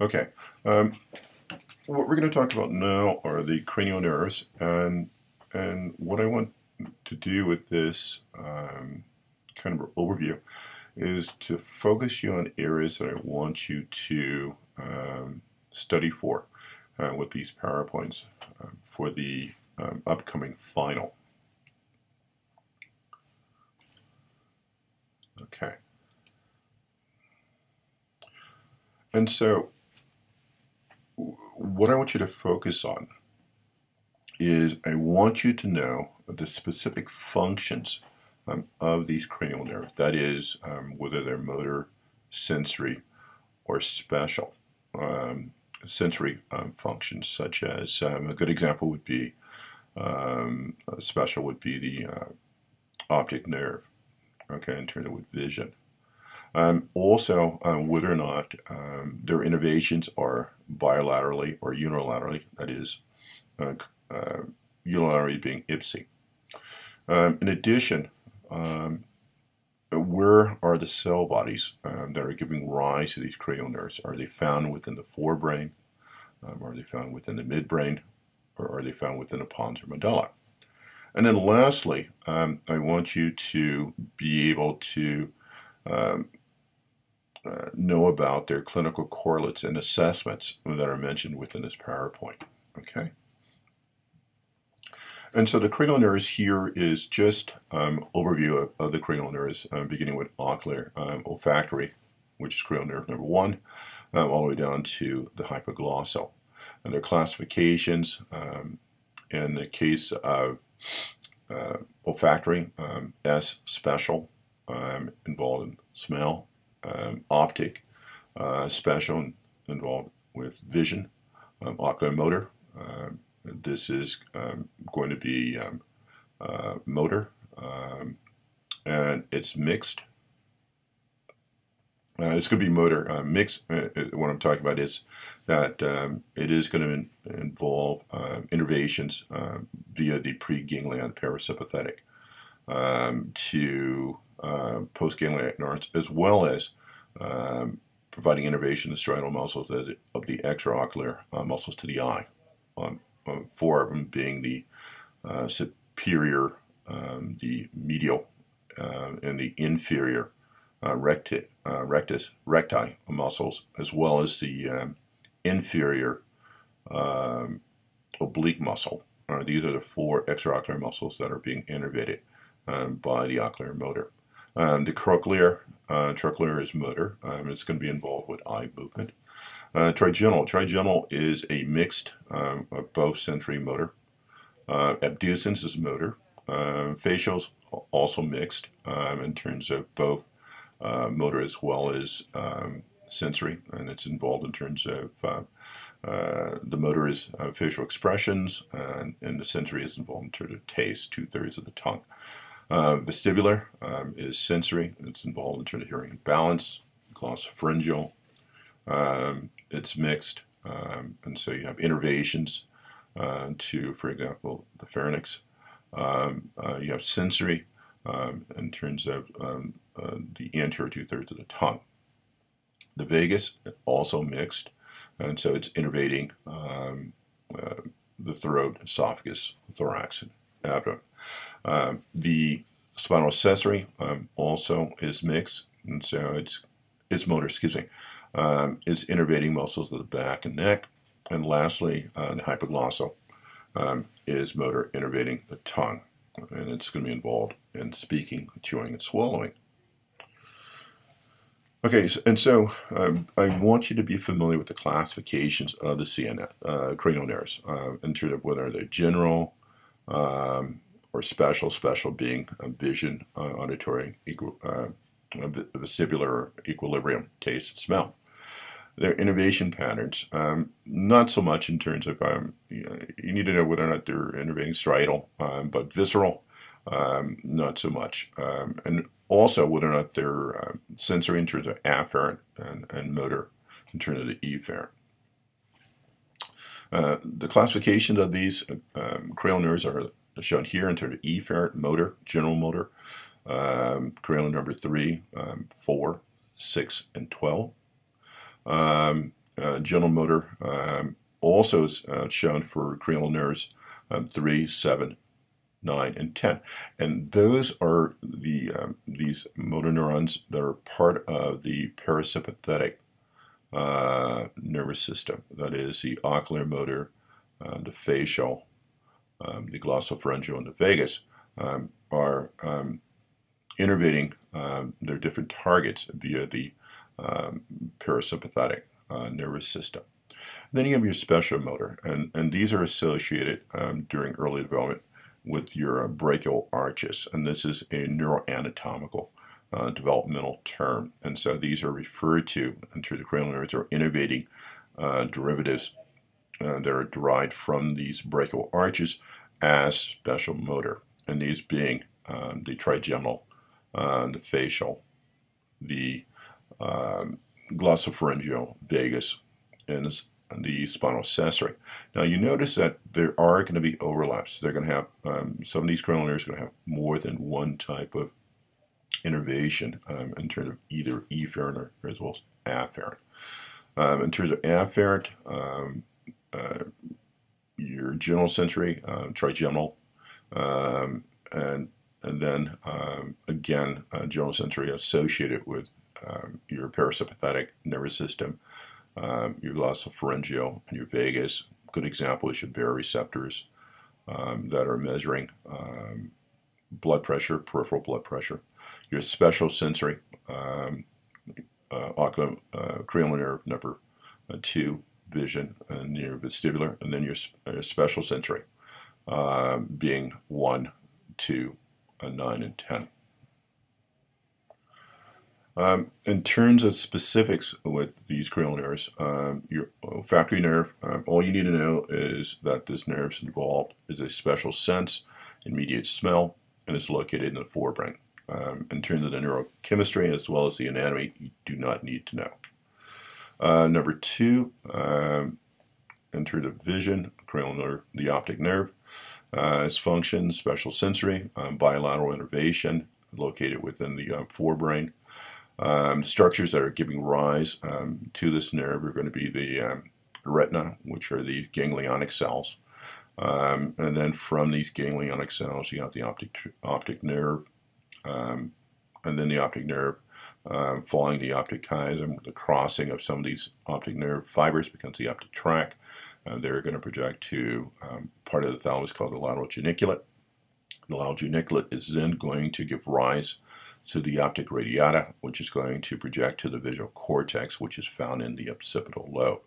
Okay, um, what we're going to talk about now are the cranial nerves, and what I want to do with this kind of overview is to focus you on areas that I want you to study for with these PowerPoints for the upcoming final. Okay, and so what I want you to focus on is I want you to know the specific functions of these cranial nerves. That is, whether they're motor, sensory, or special. Sensory functions, such as a good example would be special would be the optic nerve. Okay, in terms of with vision. Also, whether or not their innervations are bilaterally or unilaterally, that is, uh, unilaterally being IPSY. In addition, where are the cell bodies that are giving rise to these cranial nerves? Are they found within the forebrain? Are they found within the midbrain? Or are they found within the pons or medulla? And then lastly, I want you to be able to know about their clinical correlates and assessments that are mentioned within this PowerPoint. Okay? And so the cranial nerves here is just overview of the cranial nerves, beginning with ocular, olfactory, which is cranial nerve number 1, all the way down to the hypoglossal. And their classifications, in the case of olfactory, S, special, involved in smell, optic, special, involved with vision, ocular motor, this is going to be motor, and it's mixed. It's going to be motor mixed. What I'm talking about is that it is going to involve innervations via the preganglion parasympathetic to postganglionic neurons, as well as providing innervation to striatal muscles of the extraocular muscles to the eye. Four of them being the superior, the medial, and the inferior recti muscles, as well as the inferior oblique muscle. These are the 4 extraocular muscles that are being innervated by the ocular motor. The trochlear is motor. It's going to be involved with eye movement. Trigeminal is a mixed of both sensory and motor. Abducens is motor. Facials also mixed in terms of both motor as well as sensory, and it's involved in terms of the motor is facial expressions, and the sensory is involved in terms of taste, 2/3 of the tongue. Vestibular is sensory. It's involved in terms of hearing and balance. Glossopharyngeal, it's mixed, and so you have innervations to, for example, the pharynx. You have sensory in terms of the anterior 2/3 of the tongue. The vagus, also mixed, and so it's innervating the throat, esophagus, thorax, and abdomen. The spinal accessory also is mixed, and so it's motor, excuse me, it's innervating muscles of the back and neck. And lastly, the hypoglossal is motor innervating the tongue, and it's going to be involved in speaking, chewing, and swallowing. Okay, and so I want you to be familiar with the classifications of the CNS, cranial nerves, in terms of whether they're general or special, special being vision, auditory, vestibular, equilibrium, taste, and smell. Their innervation patterns, not so much in terms of, you need to know whether or not they're innervating striatal, but visceral, not so much. And also whether or not they're sensory in terms of afferent and motor in terms of the efferent. The classification of these cranial nerves are shown here in terms of efferent, motor, general motor, cranial number 3, 4, 6, and 12. gentle motor also is shown for cranial nerves 3, 7, 9, and 10. And those are the these motor neurons that are part of the parasympathetic nervous system. That is the oculomotor, the facial, the glossopharyngeal, and the vagus are innervating their different targets via the parasympathetic nervous system. Then you have your special motor, and these are associated during early development with your brachial arches, and this is a neuroanatomical developmental term, and so these are referred to through the cranial nerves or innervating derivatives that are derived from these brachial arches as special motor, and these being the trigeminal, the facial, the glossopharyngeal, vagus, and the spinal accessory. Now you notice that there are going to be overlaps. They're going to have some of these cranial nerves are going to have more than one type of innervation in terms of either efferent or as well as afferent. In terms of afferent, your general sensory, trigeminal, and then again general sensory associated with your parasympathetic nervous system, your glossopharyngeal, and your vagus. Good example is your baroreceptors that are measuring blood pressure, peripheral blood pressure. Your special sensory, cranial nerve number 2, vision, and your vestibular, and then your special sensory being 1, 2, 9, and 10. In terms of specifics with these cranial nerves, your olfactory nerve, all you need to know is that this nerve is involved is a special sense, immediate smell, and is located in the forebrain. In terms of the neurochemistry as well as the anatomy, you do not need to know. Number 2, in terms of vision, cranial nerve, the optic nerve, its function, special sensory, bilateral innervation located within the forebrain. Structures that are giving rise to this nerve are going to be the retina, which are the ganglionic cells. And then from these ganglionic cells, you have the optic nerve, and then the optic nerve following the optic chiasm, the crossing of some of these optic nerve fibers becomes the optic tract. They're going to project to part of the thalamus called the lateral geniculate. The lateral geniculate is then going to give rise to the optic radiata, which is going to project to the visual cortex, which is found in the occipital lobe.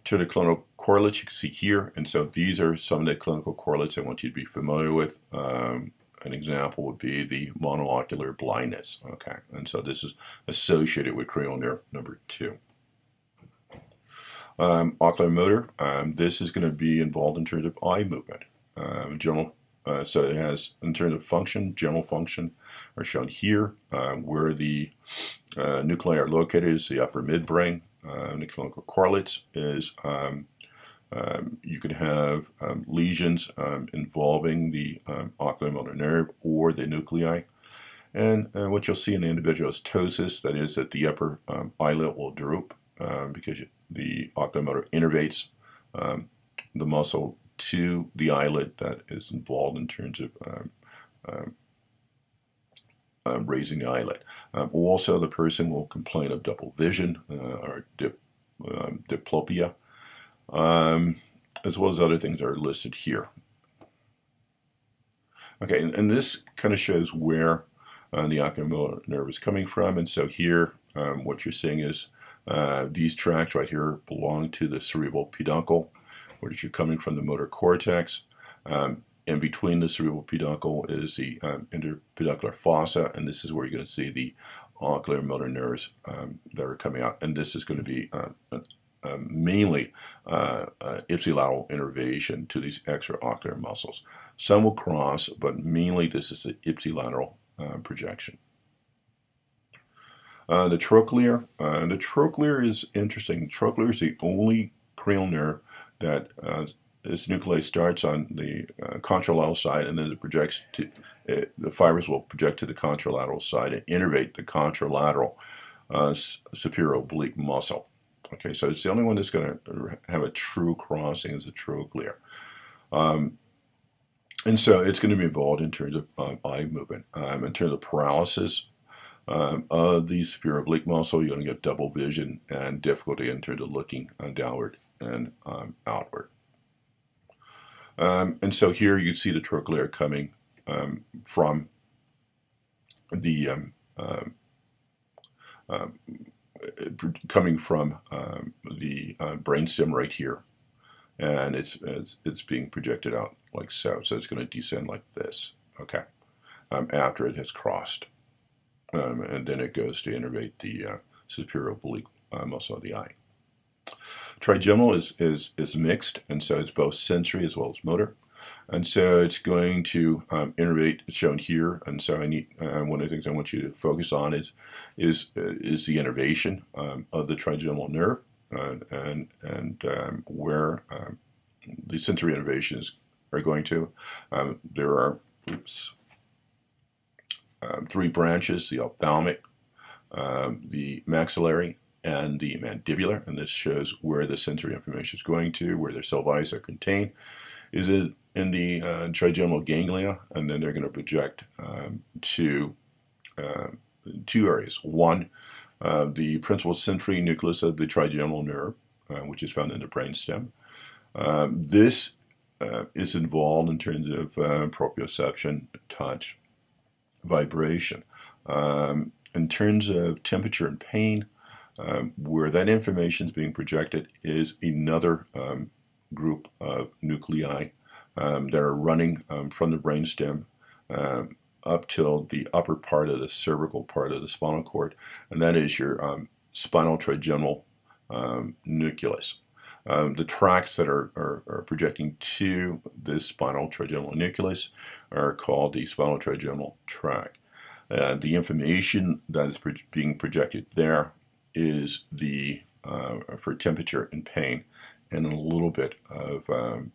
To the clinical correlates you can see here, and so these are some of the clinical correlates I want you to be familiar with. An example would be the monocular blindness, okay, and so this is associated with cranial nerve number 2. Oculomotor, this is going to be involved in terms of eye movement. So it has, in terms of function, general function are shown here, where the nuclei are located is the upper midbrain. The clinical correlates is you can have lesions involving the oculomotor nerve or the nuclei. And what you'll see in the individual is ptosis, that is that the upper eyelid will droop because the oculomotor innervates the muscle to the eyelid that is involved in terms of raising the eyelid. Also, the person will complain of double vision or diplopia, as well as other things that are listed here. Okay, and this kind of shows where the oculomotor nerve is coming from, and so here what you're seeing is these tracts right here belong to the cerebral peduncle, which are coming from the motor cortex. In between the cerebral peduncle is the interpeduncular fossa, and this is where you're going to see the oculomotor nerves that are coming out. And this is going to be mainly ipsilateral innervation to these extraocular muscles. Some will cross, but mainly this is the ipsilateral projection. The trochlear is interesting. The trochlear is the only cranial nerve that this nuclei starts on the contralateral side, and then it projects to the fibers will project to the contralateral side and innervate the contralateral superior oblique muscle. Okay, so it's the only one that's going to have a true crossing as a trochlear. And so it's going to be involved in terms of eye movement. In terms of paralysis of the superior oblique muscle, you're going to get double vision and difficulty in terms of looking downward and outward. And so here you see the trochlear coming from the brainstem right here, and it's being projected out like so. So it's going to descend like this. Okay, after it has crossed, and then it goes to innervate the superior oblique muscle of the eye. Trigeminal is mixed, and so it's both sensory as well as motor. And so it's going to innervate. It's shown here, and so I need one of the things I want you to focus on is the innervation of the trigeminal nerve, and where the sensory innervations are going to. There are three branches: the ophthalmic, the maxillary, and the mandibular. And this shows where the sensory information is going to, where their sylvites are contained. Is it in the trigeminal ganglia? And then they're going to project to two areas. One, the principal sensory nucleus of the trigeminal nerve, which is found in the brainstem. This is involved in terms of proprioception, touch, vibration. In terms of temperature and pain, where that information is being projected is another group of nuclei that are running from the brainstem up till the upper part of the cervical part of the spinal cord, and that is your spinal trigeminal nucleus. The tracts that are projecting to this spinal trigeminal nucleus are called the spinal trigeminal tract. The information that is being projected there is the for temperature and pain, and a little bit of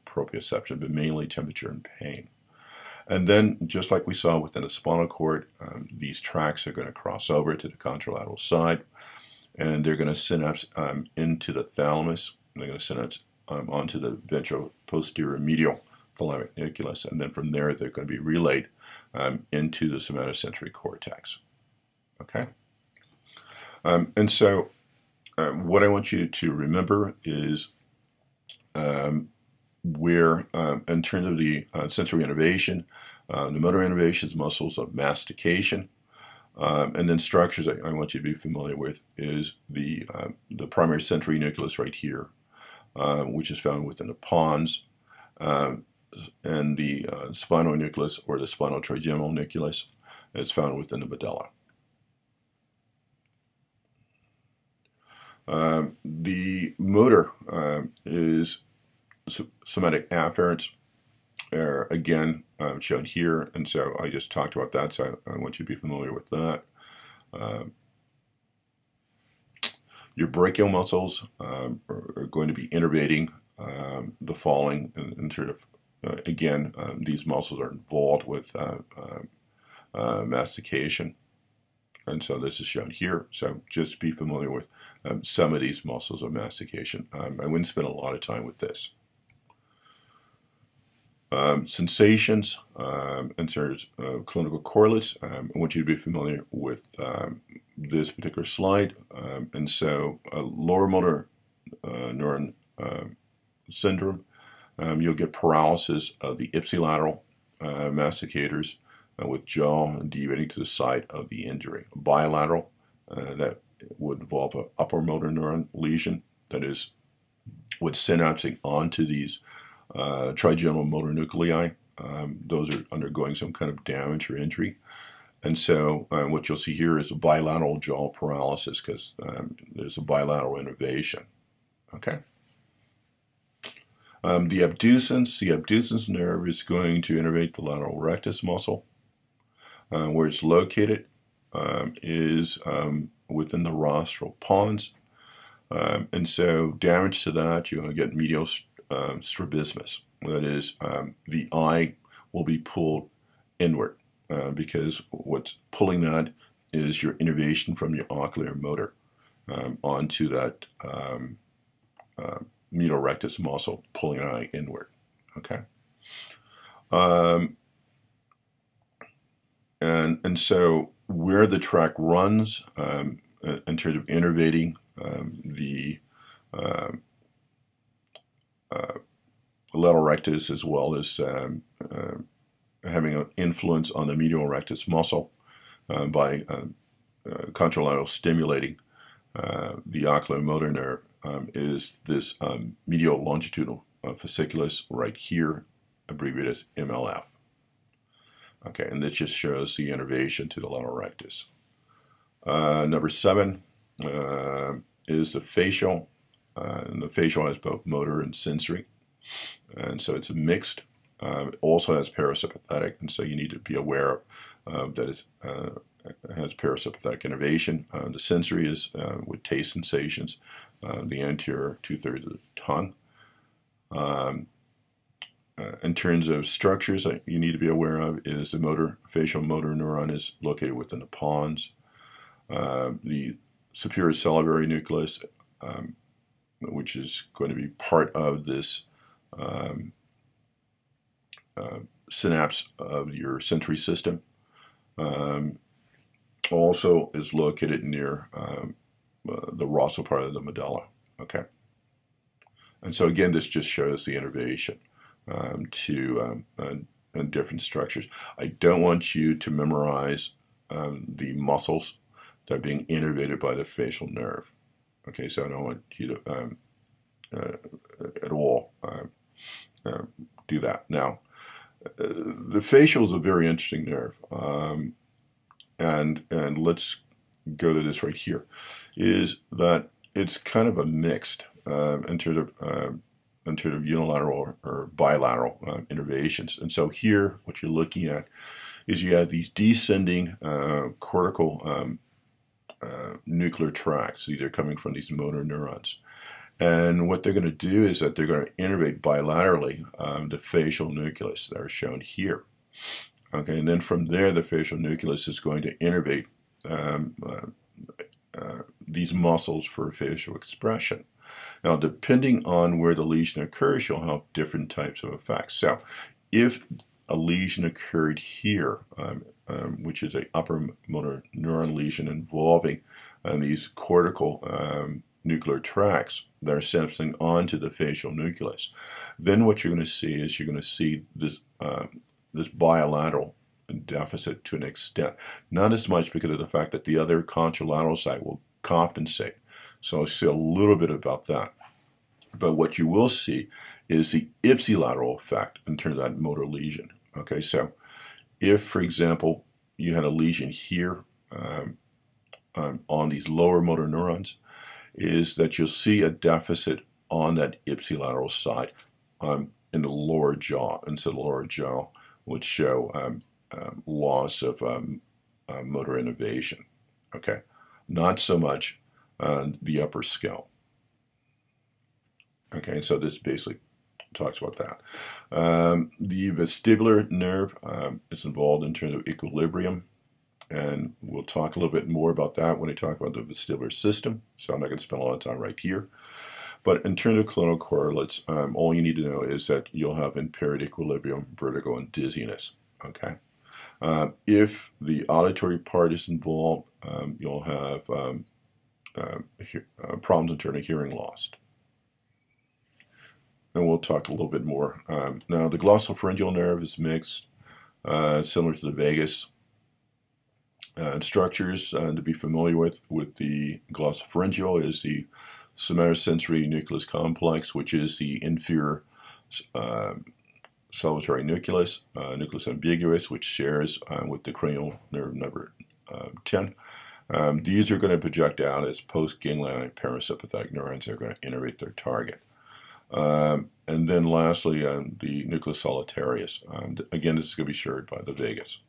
proprioception, but mainly temperature and pain. And then, just like we saw within the spinal cord, these tracts are going to cross over to the contralateral side, and they're going to synapse into the thalamus. They're going to synapse onto the ventral-posterior medial thalamic nucleus, and then from there they're going to be relayed into the somatosensory cortex. Okay? And so what I want you to remember is where, in terms of the sensory innervation, the motor innervations, muscles of mastication, and then structures I want you to be familiar with is the primary sensory nucleus right here, which is found within the pons, and the spinal nucleus, or the spinal trigeminal nucleus, is found within the medulla. The motor is somatic afferents, again shown here, and so I just talked about that, so I want you to be familiar with that. Your brachial muscles are going to be innervating the falling, and sort of, again, these muscles are involved with mastication. And so this is shown here. So just be familiar with some of these muscles of mastication. I wouldn't spend a lot of time with this. Sensations and terms of clinical correlates. I want you to be familiar with this particular slide. And so lower motor neuron syndrome, you'll get paralysis of the ipsilateral masticators, with jaw deviating to the site of the injury. Bilateral, that would involve an upper motor neuron lesion, that is, with synapsing onto these trigeminal motor nuclei. Those are undergoing some kind of damage or injury. And so what you'll see here is a bilateral jaw paralysis, because there's a bilateral innervation. Okay? The abducens nerve is going to innervate the lateral rectus muscle. Where it's located is within the rostral pons, and so damage to that, you're going to get medial strabismus. That is, the eye will be pulled inward, because what's pulling that is your innervation from your ocular motor. onto that medial rectus muscle, pulling an eye inward. Okay, and so where the track runs in terms of innervating the lateral rectus, as well as having an influence on the medial rectus muscle by contralateral stimulating the oculomotor nerve, is this medial longitudinal fasciculus right here, abbreviated as MLF. Okay, and this just shows the innervation to the lateral rectus. Number 7 is the facial, and the facial has both motor and sensory, and so it's mixed. It also has parasympathetic, and so you need to be aware that it has parasympathetic innervation. The sensory is with taste sensations, the anterior 2/3 of the tongue. In terms of structures that you need to be aware of is the facial motor neuron is located within the pons. The superior salivary nucleus, which is going to be part of this synapse of your sensory system, also is located near the rostral part of the medulla. Okay, and so again, this just shows the innervation to different structures. I don't want you to memorize the muscles that are being innervated by the facial nerve. Okay, so I don't want you to at all do that. Now, the facial is a very interesting nerve, and let's go to this right here. Is that it's kind of a mixed in terms of unilateral or bilateral innervations. And so here, what you're looking at is you have these descending cortical nuclear tracts. These are coming from these motor neurons. And what they're going to do is that they're going to innervate bilaterally the facial nucleus that are shown here. Okay, and then from there, the facial nucleus is going to innervate these muscles for facial expression. Now, depending on where the lesion occurs, you'll have different types of effects. So, if a lesion occurred here, which is an upper motor neuron lesion involving these cortical nuclear tracts that are synapsing onto the facial nucleus, then what you're going to see is you're going to see this this bilateral deficit to an extent. Not as much because of the fact that the other contralateral side will compensate. So I'll see a little bit about that. But what you will see is the ipsilateral effect in terms of that motor lesion. Okay, so if, for example, you had a lesion here on these lower motor neurons, is that you'll see a deficit on that ipsilateral side in the lower jaw. And so the lower jaw would show loss of motor innervation. Okay, not so much the upper scalp. Okay, and so this basically talks about that. The vestibular nerve is involved in terms of equilibrium, and we'll talk a little bit more about that when we talk about the vestibular system, so I'm not going to spend a lot of time right here. But in terms of clonal correlates, all you need to know is that you'll have impaired equilibrium, vertigo, and dizziness. Okay. If the auditory part is involved, you'll have problems in terms of hearing loss. And we'll talk a little bit more. Now, the glossopharyngeal nerve is mixed, similar to the vagus. Structures to be familiar with the glossopharyngeal is the somatosensory nucleus complex, which is the inferior salivary nucleus, nucleus ambiguus, which shares with the cranial nerve number 10. These are going to project out as postganglionic parasympathetic neurons that are going to innervate their target. And then lastly, the nucleus solitarius. Again, this is going to be shared by the vagus.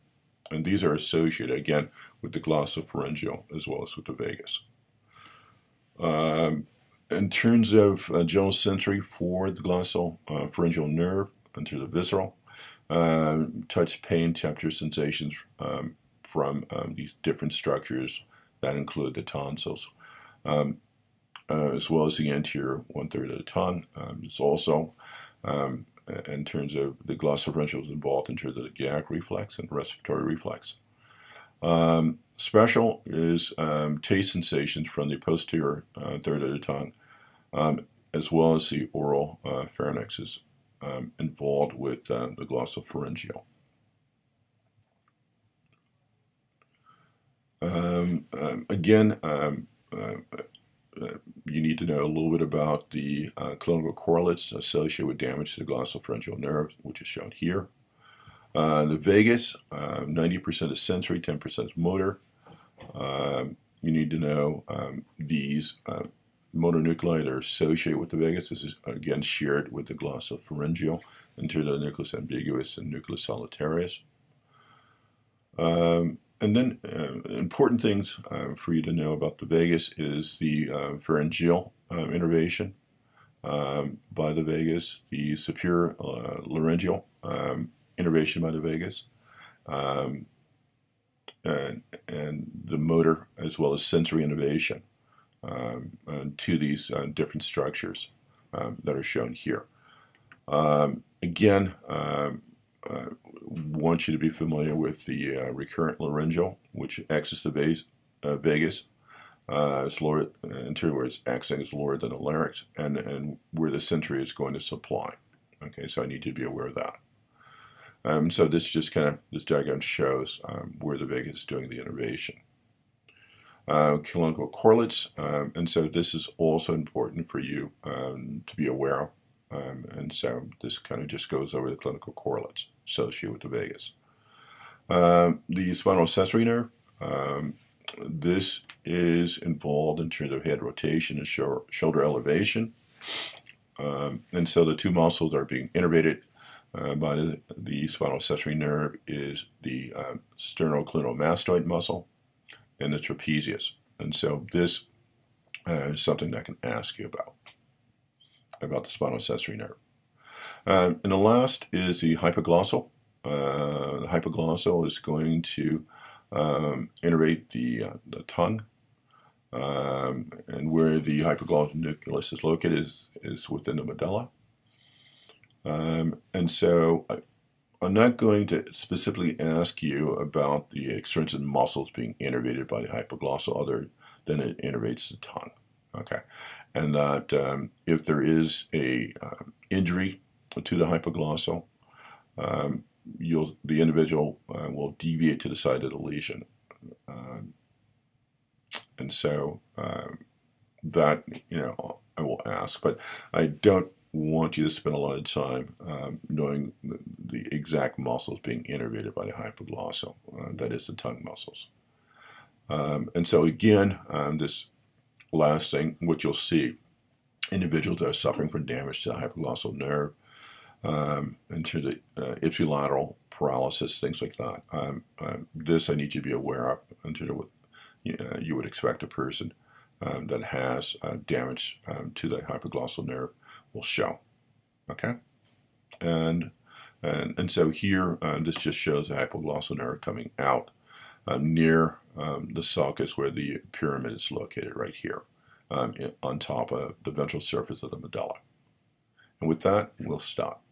And these are associated, again, with the glossopharyngeal as well as with the vagus. In terms of general sensory for the glossopharyngeal nerve, into the visceral, touch, pain, temperature, sensations from these different structures that include the tonsils. as well as the anterior 1/3 of the tongue. It's also, in terms of the glossopharyngeal, is involved in terms of the gag reflex and respiratory reflex. Special is taste sensations from the posterior third of the tongue, as well as the oral pharynx is involved with the glossopharyngeal. Again, you need to know a little bit about the clinical correlates associated with damage to the glossopharyngeal nerve, which is shown here. The vagus, 90% is sensory, 10% is motor. You need to know these motor nuclei that are associated with the vagus. This is again shared with the glossopharyngeal into the nucleus ambiguus and nucleus solitarius. And then important things for you to know about the vagus is the pharyngeal innervation by the vagus, the superior laryngeal innervation by the vagus, and the motor as well as sensory innervation to these different structures that are shown here. Again, want you to be familiar with the recurrent laryngeal, which exits the vagus. It's lower, in other words, accent is lower than the larynx, and where the sensory is going to supply. Okay, so I need you to be aware of that. So this diagram shows where the vagus is doing the innervation. Clinical correlates, and so this is also important for you to be aware of. And so this kind of just goes over the clinical correlates associated with the vagus. The spinal sensory nerve, this is involved in terms of head rotation and shoulder elevation. And so the two muscles that are being innervated by the spinal sensory nerve is the sternocleidomastoid muscle and the trapezius. And so this is something that I can ask you about the spinal sensory nerve. And the last is the hypoglossal. The hypoglossal is going to innervate the tongue, and where the hypoglossal nucleus is located is within the medulla. And so I'm not going to specifically ask you about the extrinsic muscles being innervated by the hypoglossal other than it innervates the tongue. Okay, and that if there is a injury to the hypoglossal, the individual will deviate to the side of the lesion, and so that I will ask, but I don't want you to spend a lot of time knowing the exact muscles being innervated by the hypoglossal, that is the tongue muscles. And so again, this last thing, what you'll see, individuals that are suffering from damage to the hypoglossal nerve, into the ipsilateral paralysis, things like that. This I need you to be aware of, into what you would expect a person that has damage to the hypoglossal nerve will show. Okay, and so here this just shows the hypoglossal nerve coming out near the sulcus, where the pyramid is located, right here on top of the ventral surface of the medulla. And with that, we'll stop.